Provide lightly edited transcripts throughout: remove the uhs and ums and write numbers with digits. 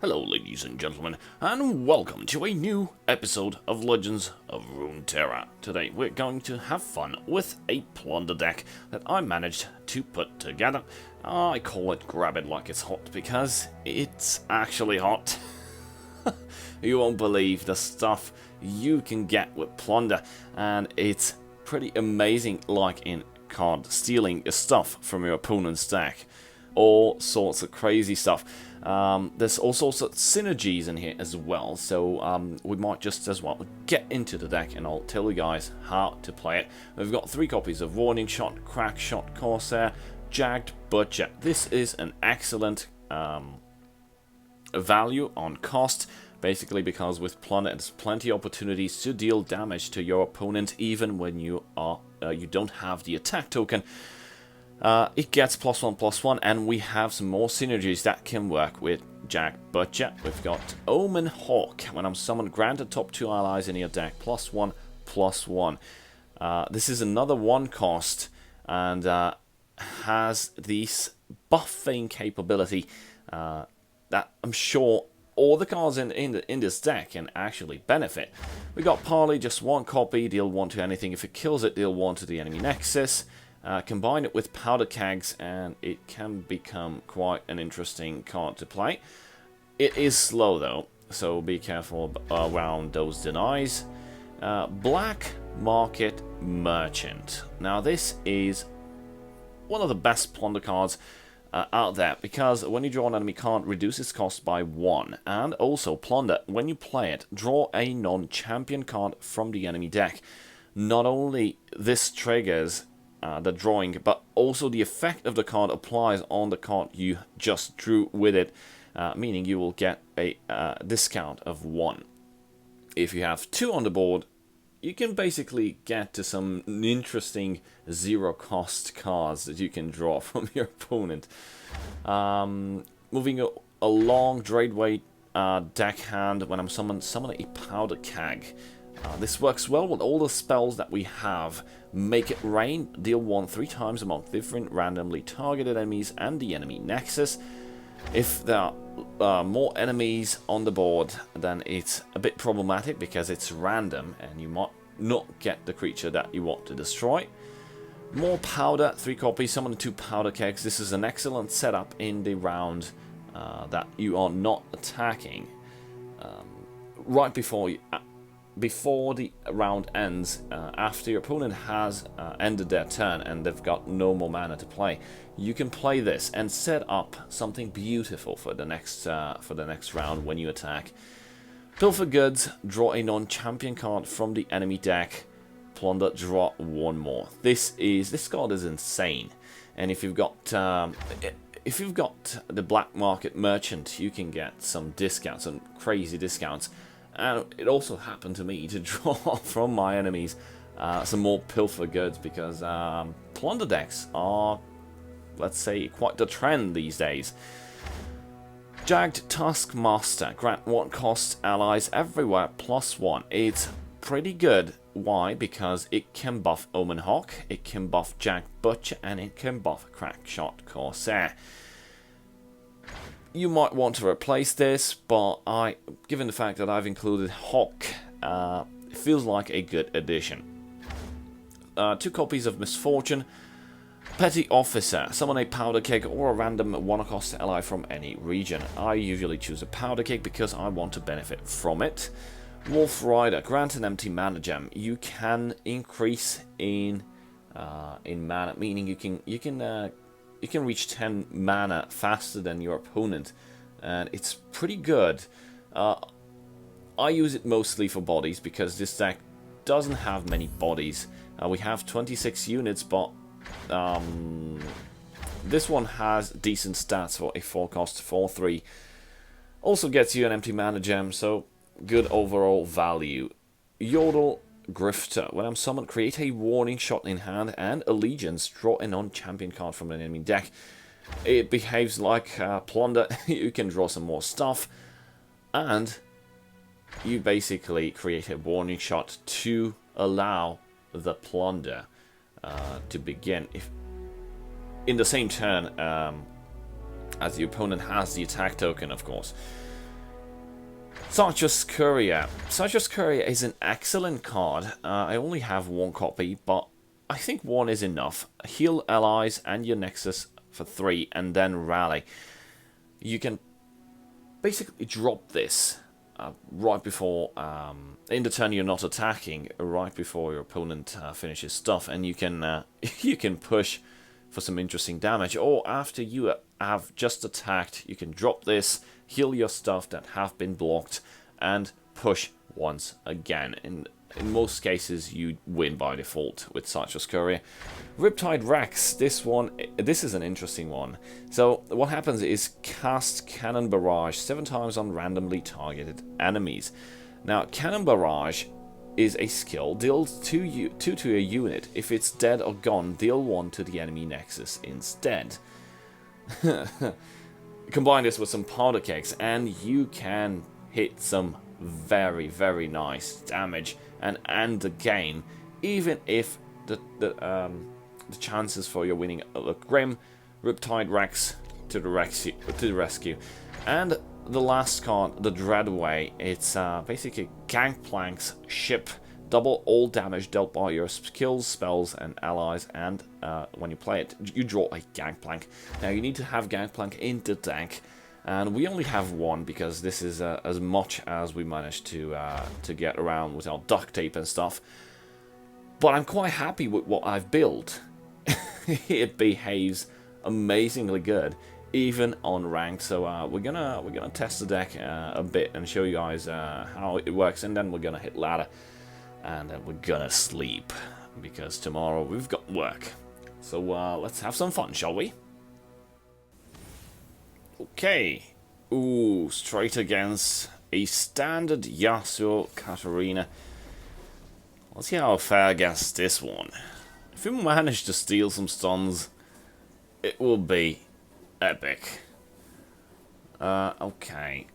Hello ladies and gentlemen, and welcome to a new episode of Legends of Runeterra. Today we're going to have fun with a plunder deck that I managed to put together. I call it Grab It Like It's Hot because it's actually hot. You won't believe the stuff you can get with plunder, and it's pretty amazing, like in card stealing stuff from your opponent's deck. All sorts of crazy stuff. There's all sorts of synergies in here as well, so we might just as well get into the deck and I'll tell you guys how to play it. We've got 3 copies of Warning Shot, Crack Shot, Corsair, Jagged Butcher. This is an excellent value on cost, basically because with plunder there's plenty of opportunities to deal damage to your opponent even when you don't have the attack token. It gets +1/+1, and we have some more synergies that can work with Jagged Butcher. We've got Omen Hawk. When I'm summoned, grant the top 2 allies in your deck +1/+1. This is another 1 cost and has this buffing capability that I'm sure all the cards in this deck can actually benefit. We got Parley, just 1 copy, deal 1 to anything. If it kills it, deal 1 to the enemy nexus. Combine it with Powder Kegs and it can become quite an interesting card to play. It is slow though, so be careful around those denies. Black Market Merchant. Now this is one of the best plunder cards out there, because when you draw an enemy card, reduce its cost by 1. And also plunder, when you play it, draw a non-champion card from the enemy deck. Not only this triggers the drawing, but also the effect of the card applies on the card you just drew with it, meaning you will get a discount of 1. If you have 2 on the board, you can basically get to some interesting 0 cost cards that you can draw from your opponent. Moving along, Dreadweight Deckhand. When I'm summoned, summon a Powder Keg. This works well with all the spells that we have. Make It Rain, deal 1 3 times among different randomly targeted enemies and the enemy nexus. If there are more enemies on the board, then it's a bit problematic because it's random and you might not get the creature that you want to destroy. More powder, 3 copies, summon 2 Powder Kegs. This is an excellent setup in the round that you are not attacking. Right before the round ends, after your opponent has ended their turn and they've got no more mana to play, you can play this and set up something beautiful for the next round when you attack. Pilfer Goods, draw a non-champion card from the enemy deck. Plunder, draw 1 more. This card is insane, and if you've got the Black Market Merchant, you can get some discounts, some crazy discounts. And it also happened to me to draw from my enemies some more Pilfer Goods, because plunder decks are, let's say, quite the trend these days. Jagged Taskmaster. Grant 1 cost allies everywhere +1. It's pretty good. Why? Because it can buff Omen Hawk, it can buff Jagged Butcher, and it can buff Crack Shot Corsair. You might want to replace this, but given the fact that I've included Hawk, it feels like a good addition. 2 copies of Miss Fortune. Petty Officer. Summon a Powder Keg or a random 1-cost ally from any region. I usually choose a Powder Keg because I want to benefit from it. Wolf Rider. Grant an empty mana gem. You can increase in mana, meaning you can reach 10 mana faster than your opponent, and it's pretty good. I use it mostly for bodies because this deck doesn't have many bodies. We have 26 units, but this one has decent stats for a 4-cost 4/3. Also gets you an empty mana gem, so good overall value. Yodel Grifter. When I'm summoned, create a Warning Shot in hand and Allegiance. Draw a non-champion card from an enemy deck. It behaves like plunder. You can draw some more stuff, and you basically create a Warning Shot to allow the plunder to begin. If in the same turn as the opponent has the attack token, of course. Sarge's Courier. Sarge's Courier is an excellent card. I only have one copy, but I think one is enough. Heal allies and your Nexus for 3, and then rally. You can basically drop this right before, in the turn you're not attacking, right before your opponent finishes stuff, and you can you can push for some interesting damage. Or after you have just attacked, you can drop this, heal your stuff that have been blocked, and push once again. In most cases, you win by default with Sarge's Courier. Riptide Rex, this is an interesting one. So what happens is cast Cannon Barrage 7 times on randomly targeted enemies. Now, Cannon Barrage is a skill, deals 2 to a unit. If it's dead or gone, deal 1 to the enemy Nexus instead. Combine this with some powder kegs, and you can hit some very, very nice damage and end the game, even if the chances for your winning look grim. Riptide Rex to the rescue. And the last card, the Dreadway. It's basically Gangplank's ship. Double all damage dealt by your skills, spells, and allies, and when you play it, you draw a Gangplank. Now you need to have Gangplank in the deck, and we only have one because this is as much as we managed to get around with our duct tape and stuff. But I'm quite happy with what I've built. It behaves amazingly good, even on rank. So we're gonna test the deck a bit and show you guys how it works, and then we're gonna hit ladder. And then we're gonna sleep, because tomorrow we've got work. So let's have some fun, shall we? Okay. Ooh, straight against a standard Yasuo Katarina. Let's see how fair against this one. If we manage to steal some stuns, it will be epic. Okay.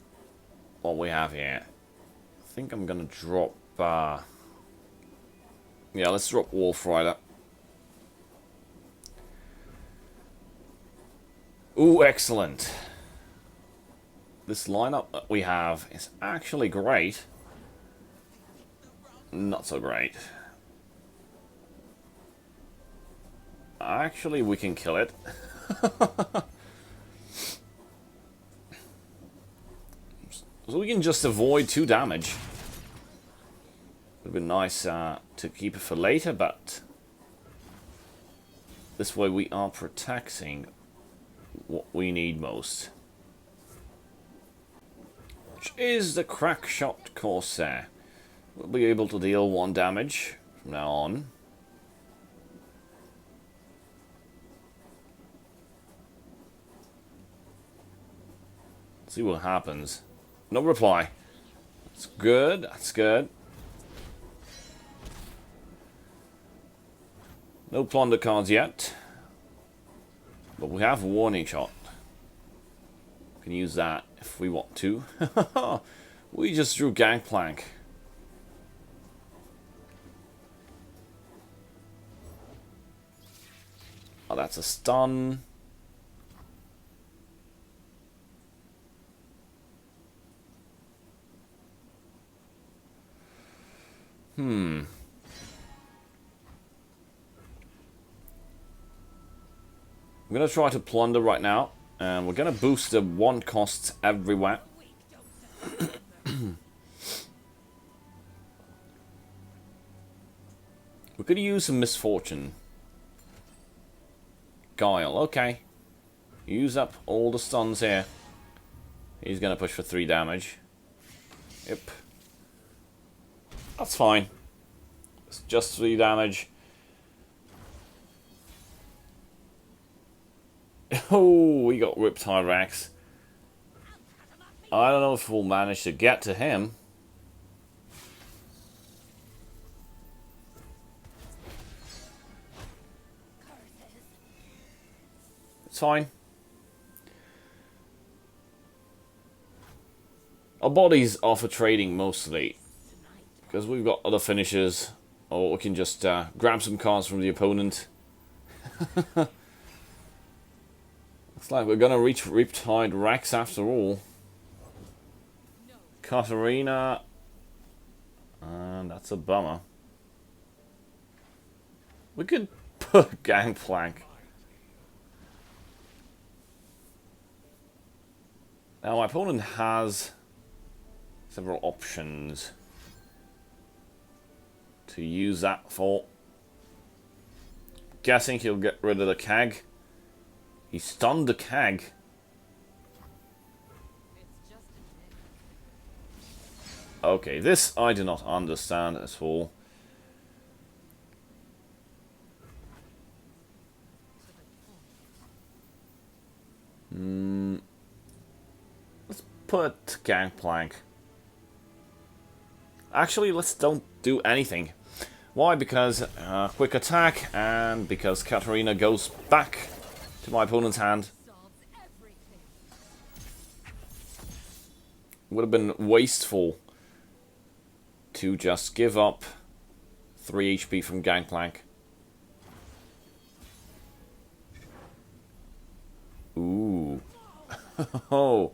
What we have here. I think I'm gonna drop... yeah, let's drop Wolf Rider. Ooh, excellent. This lineup that we have is actually great. Not so great. Actually, we can kill it. So we can just avoid 2 damage. Would be nice to keep it for later, but this way we are protecting what we need most, which is the Crackshot Corsair. We'll be able to deal 1 damage from now on. Let's see what happens. No reply. That's good. That's good. No plunder cards yet, but we have a warning shot. We can use that if we want to. We just drew Gangplank. Oh, that's a stun. I'm going to try to plunder right now, and we're going to boost the 1 costs everywhere. We could use some Miss Fortune. Guile, okay. Use up all the stuns here. He's going to push for 3 damage. Yep. That's fine. It's just 3 damage. Oh, we got Riptide Rex. I don't know if we'll manage to get to him. It's fine. Our bodies are for trading mostly, because we've got other finishers, or we can just grab some cards from the opponent. Looks like we're gonna reach Riptide Rex after all. Katarina. And that's a bummer. We could put Gangplank. Now my opponent has several options to use that for. Guessing he'll get rid of the keg. He stunned the keg. Okay, this I do not understand at all. Let's put Gangplank. Actually, let's don't do anything. Why? Because quick attack, and because Katarina goes back to my opponent's hand. Would have been wasteful to just give up 3 HP from Gangplank. Ooh. Oh.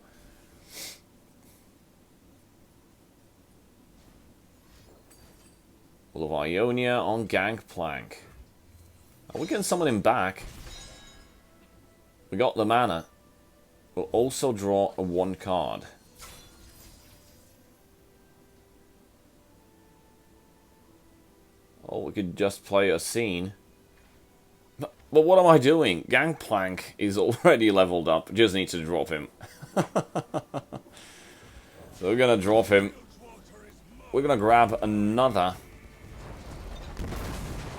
All of Ionia on Gangplank. We can summon him back. We got the mana. We'll also draw a 1 card. Oh, we could just play a scene. But what am I doing? Gangplank is already leveled up. Just need to drop him. So we're gonna drop him. We're gonna grab another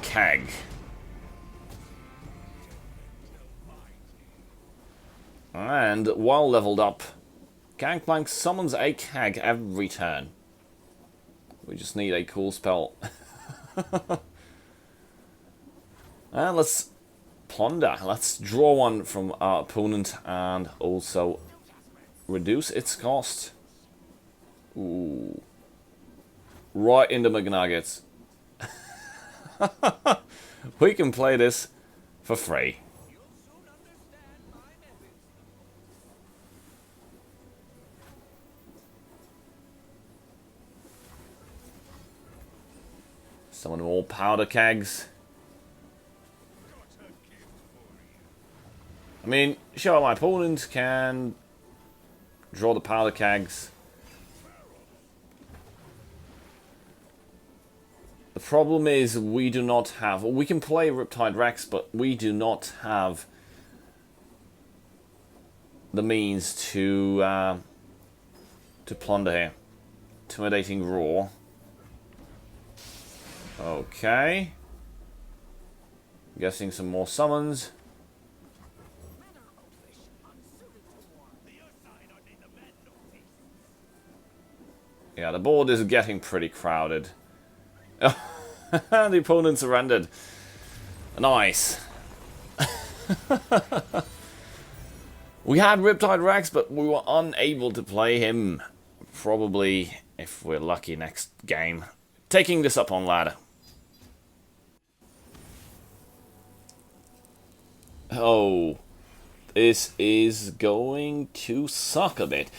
keg. And while leveled up, Gangplank summons a keg every turn. We just need a cool spell. And let's plunder. Let's draw one from our opponent and also reduce its cost. Ooh. Right into McNuggets. We can play this for free. Summon more powder kegs. I mean, sure, my opponent can draw the powder kegs. The problem is we do not have... Well, we can play Riptide Rex, but we do not have the means to plunder here. Intimidating Roar. Okay. Guessing some more summons. Yeah, the board is getting pretty crowded. The opponent surrendered. Nice. We had Riptide Rex, but we were unable to play him. Probably, if we're lucky, next game. Taking this up on ladder. Oh, this is going to suck a bit.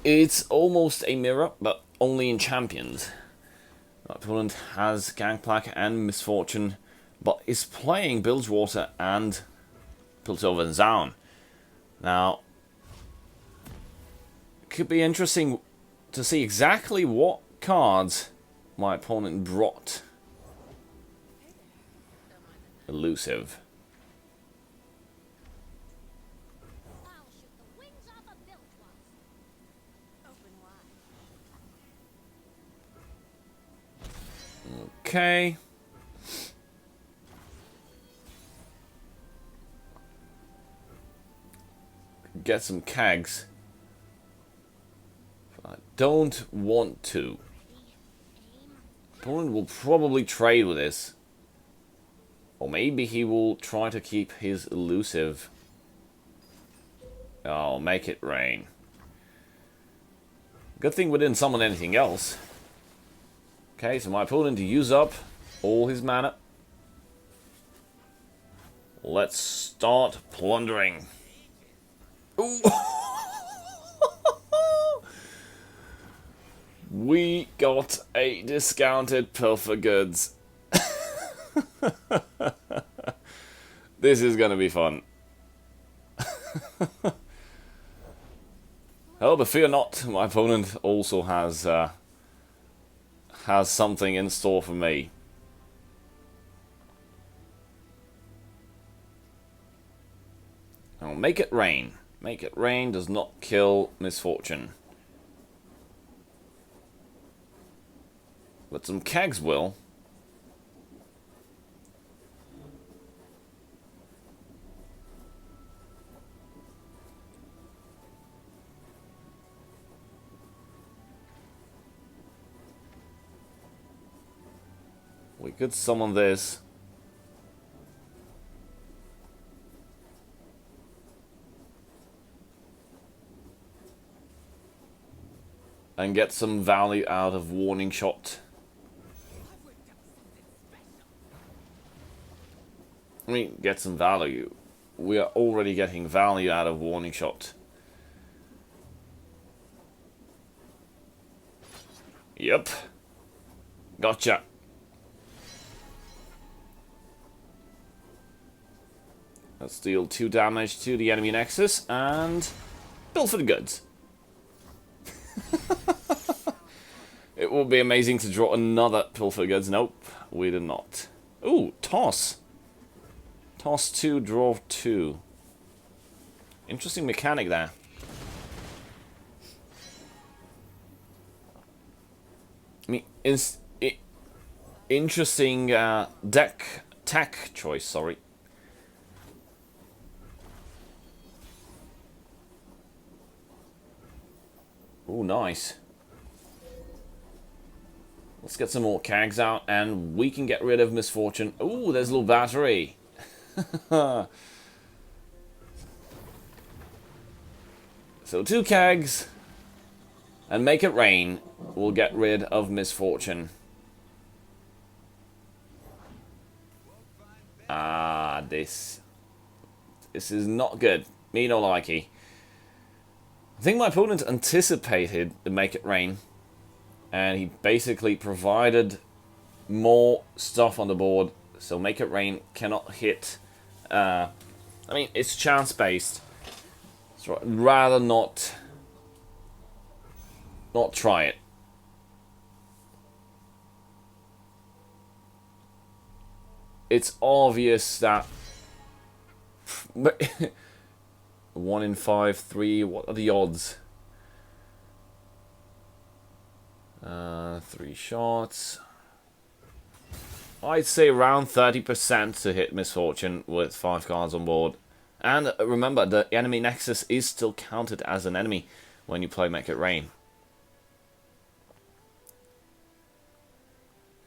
It's almost a mirror, but only in Champions. My opponent has Gangplank and Miss Fortune, but is playing Bilgewater and Piltover and Zaun. Now, it could be interesting to see exactly what cards my opponent brought. Elusive. Okay. Get some kegs. I don't want to. Opponent will probably trade with this. Or maybe he will try to keep his elusive. Oh, make it rain. Good thing we didn't summon anything else. Okay, so my opponent use up all his mana. Let's start plundering. Ooh. We got a discounted pilfer goods. This is gonna be fun. Oh, but fear not, my opponent also has something in store for me. Now, make it rain. Make it rain does not kill Miss Fortune. But some kegs will. We could summon this. And get some value out of Warning Shot. I mean, get some value. We are already getting value out of Warning Shot. Yep. Gotcha. Let's deal 2 damage to the enemy Nexus and bill for the goods. It would be amazing to draw another pilfer goods. Nope, we did not. Ooh, toss. Toss 2, draw 2. Interesting mechanic there. I mean, interesting tech choice, sorry. Ooh, nice. Let's get some more kegs out, and we can get rid of Miss Fortune. Ooh, there's a little battery. So 2 kegs, and make it rain. We'll get rid of Miss Fortune. Ah, this is not good. Me no likey. I think my opponent anticipated the make it rain, and he basically provided more stuff on the board, so make it rain cannot hit. I mean, it's chance based, so I'd rather not try it. It's obvious that 1 in 5, 3. What are the odds? 3 shots. I'd say around 30% to hit Miss Fortune with 5 cards on board. And remember, the enemy Nexus is still counted as an enemy when you play Make It Rain.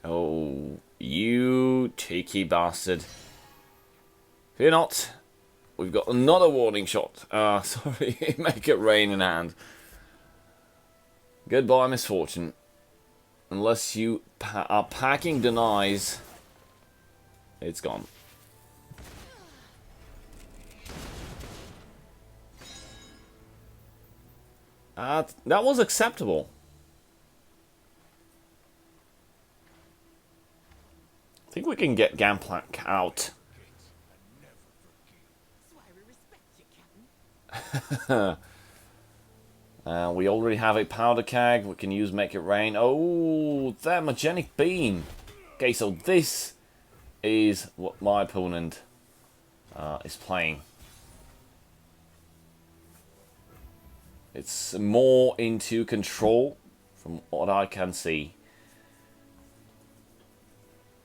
Oh, you cheeky bastard. Fear not. We've got another Warning Shot. Sorry, Make It Rain in hand. Goodbye, Miss Fortune. Unless you are packing denies, it's gone. That was acceptable. I think we can get Gangplank out. We already have a powder keg. We can use Make It Rain. Oh, thermogenic beam. Okay, so this is what my opponent is playing. It's more into control, from what I can see.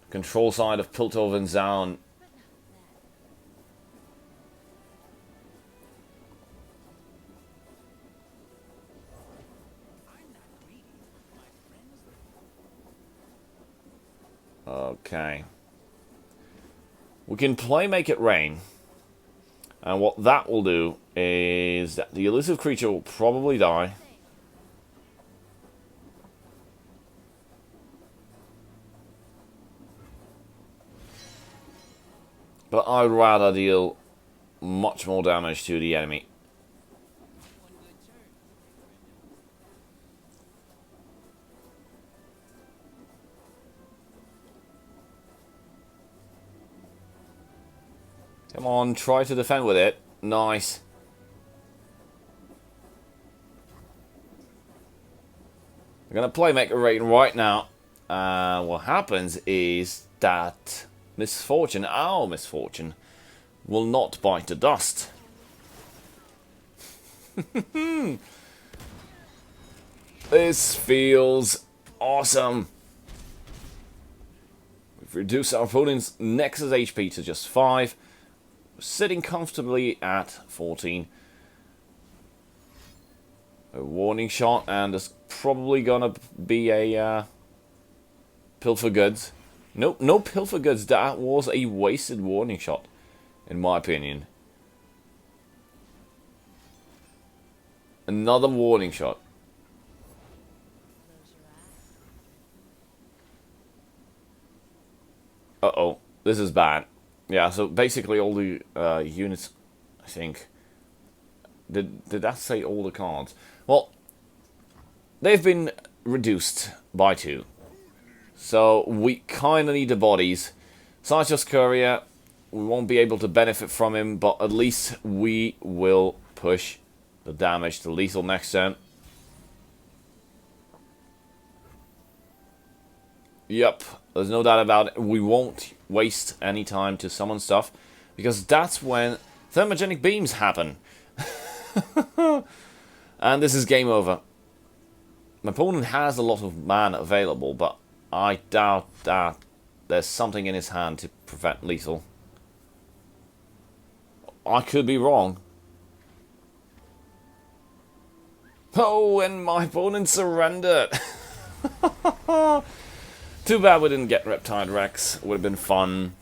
Control side of Piltover Zone. Okay. We can play Make It Rain. And what that will do is that the elusive creature will probably die. But I'd rather deal much more damage to the enemy. Come on, try to defend with it. Nice. We're gonna Playmaker rating right now. What happens is that Miss Fortune, our Miss Fortune, will not bite the dust. This feels awesome. We've reduced our opponent's Nexus HP to just 5. We're sitting comfortably at 14. A warning shot, and there's probably gonna be a pilfer goods. Nope, no pilfer goods. That was a wasted warning shot, in my opinion. Another warning shot. Uh-oh, this is bad. Yeah, so basically all the units, I think... Did that say all the cards? Well, they've been reduced by 2. So we kind of need the bodies. Sarge's Courier, we won't be able to benefit from him, but at least we will push the damage to lethal next turn. Yep, there's no doubt about it. We won't waste any time to summon stuff, because that's when thermogenic beams happen. And this is game over. My opponent has a lot of mana available, but I doubt that there's something in his hand to prevent lethal. I could be wrong. Oh, and my opponent surrendered. Too bad we didn't get Reptile Rex. Would have been fun.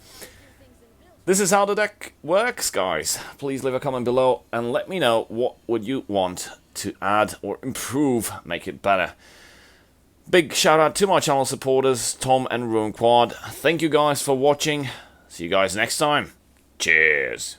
This is how the deck works, guys. Please leave a comment below and let me know what would you want to add or improve, make it better. Big shout out to my channel supporters, Tom and RuneQuad. Thank you guys for watching. See you guys next time. Cheers.